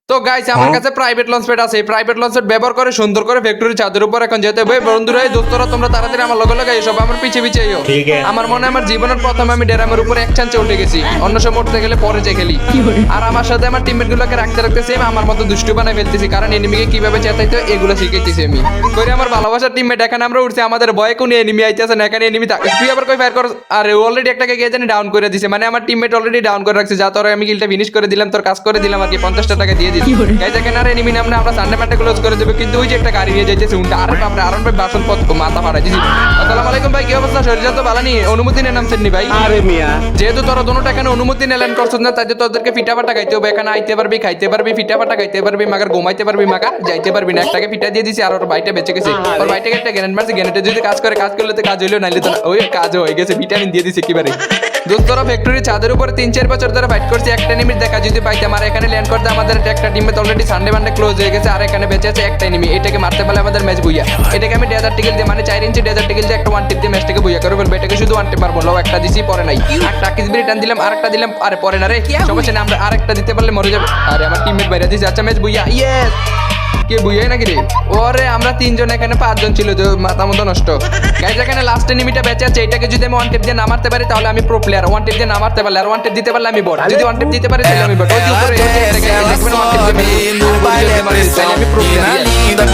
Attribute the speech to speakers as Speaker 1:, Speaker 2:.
Speaker 1: তো গাইস আমার কাছে প্রাইভেট লঞ্চ প্যাড আছে, প্রাইভেট লঞ্চ প্যাড ব্যবহার করে সুন্দর করে ফ্যাক্টরি ছাদের উপর এখন যেতে হবে। বন্ধুরা এই দোস্তরা তোমরা তাড়াতাড়ি আমার লগে লগে এসব, আমার পিছে পিছে এসো। আমার মনে হয় আমার জীবনের প্রথম আমি ড্রামের উপরে এক চান্সে উঠে গেছি, অন্য সময় উঠতে গেলে পরে যে খেলি। আর আমার সাথে আমার টিমমেট গুলোকে রাখতে রাখতেছি আমি আমার মতো দুষ্টু বানাই ফেলতেছি, কারণ এনিমিকে কিভাবে চেতাইতে হয় এগুলো শিখেছি আমি। করে আমার ভালোবাসার টিমমেট এখানে আমরা উঠছি, আমাদের ভয়ে কোনো এনিমি আইতেছে না, এখানে এনিমি তুই আবার কই ফায়ার কর। আরে অলরেডি একটাকে গিয়ে জানি ডাউন করে দিছে, মানে আমার টিমমেট অলরেডি ডাউন করে রাখছে, যা তোর আমি কিলটা ফিনিশ করে দিলাম, তোর কাজ করে দিলাম আর কি, 50টা টাকা দিয়ে দিছি। গাইস এখানে আর এনিমি নামনে আমরা সানডে মানডে ক্লোজ করে দেব, কিন্তু ওই যে একটা গাড়ি নিয়ে যাইতেছে উল্টা। আরে বাপরে আরন ভাই বাসন পথ মাথা ফাড়াই দিছি। আসসালামু আলাইকুম ভাই, কি অবস্থা? শরীর তো ভালো নি? অনুমতি নিয়ে নামছেন নি ভাই?
Speaker 2: আরে মিয়া
Speaker 1: যেহেতু তোরা দুটোটা এখানে অনুমতি নিলেন করছস না, তাই তোদেরকে পিঠা পাটা খাইতে হবে। এখানে আইতে পারবি, খাইতে পারবি, পিঠা পাটা খাইতে পারবি, মাগার ঘুমাইতে পারবি, মাগার যাইতে পারবি না। একটাকে পিঠা দিয়ে দিছি আর ওর ভাইটা বেঁচে গেছে। ওর ভাইটাকে একটা গ্যানেট মারছি, গ্যানেটে যদি কাজ করে, কাজ করলে তো কাজ হইলো, নাইলে তো ওই কাজ হয়ে গেছে, ভিটামিন দিয়ে দিছে একেবারে। দোস্তরা ফ্যাক্টরি ছাদের উপরে 3-4 বছর ধরে ফাইট করছি, একটা এনিমির দেখা যদি পাইতাম। আর এখানে ল্যান্ড করতে আমাদের একটা টিমে অলরেডি সানডে মানডে ক্লোজ হয়ে গেছে, আর এখানে বেঁচে আছে একটা এনিমি। এটাকে মারতে পারলে আমাদের ম্যাচ বুইয়া। এটাকে আমি ডেজার্ট টিকেল দিয়ে, মানে 4 ইঞ্চি ডেজার্ট টিকেল দিয়ে একটা ওয়ান টিপ দিয়ে ম্যাচটাকে বুইয়া করে ফেলবো। এটাকে শুধু ওয়ান টিপ মারবো, লো একটা দিছি পরে নাই, একটা কিসবিরি টান দিলাম, আরেকটা দিলাম, আরে পরে না রে, সমস্যা নেই, আমরা আরেকটা দিতে পারলে মরে যাবে। আরে আমার টিমমেট বাইরে দিছে, আচ্ছা ম্যাচ বুইয়া, ইয়েস। কে বুঝাই নাকি রে? ওরে আমরা 3 জন, এখানে 5 জন ছিল, যে মাথা মতো নষ্ট। গাইজ এখানে লাস্ট এনিমিটা বেঁচে আছে, এটাকে যদি আমি ওয়ান টেপ দিয়ে না মারতে পারি তাহলে আমি প্রো প্লেয়ার। ওয়ান টেপ দিয়ে না মারতে পারলে, আর ওয়ান টেপ দিতে পারলে আমি বট। যদি ওয়ান টেপ দিতে পারি তাহলে আমি বট। ওই যে উপরে দেখবেন ওয়ান টেপ দিয়ে আমি প্রো প্লেয়ার।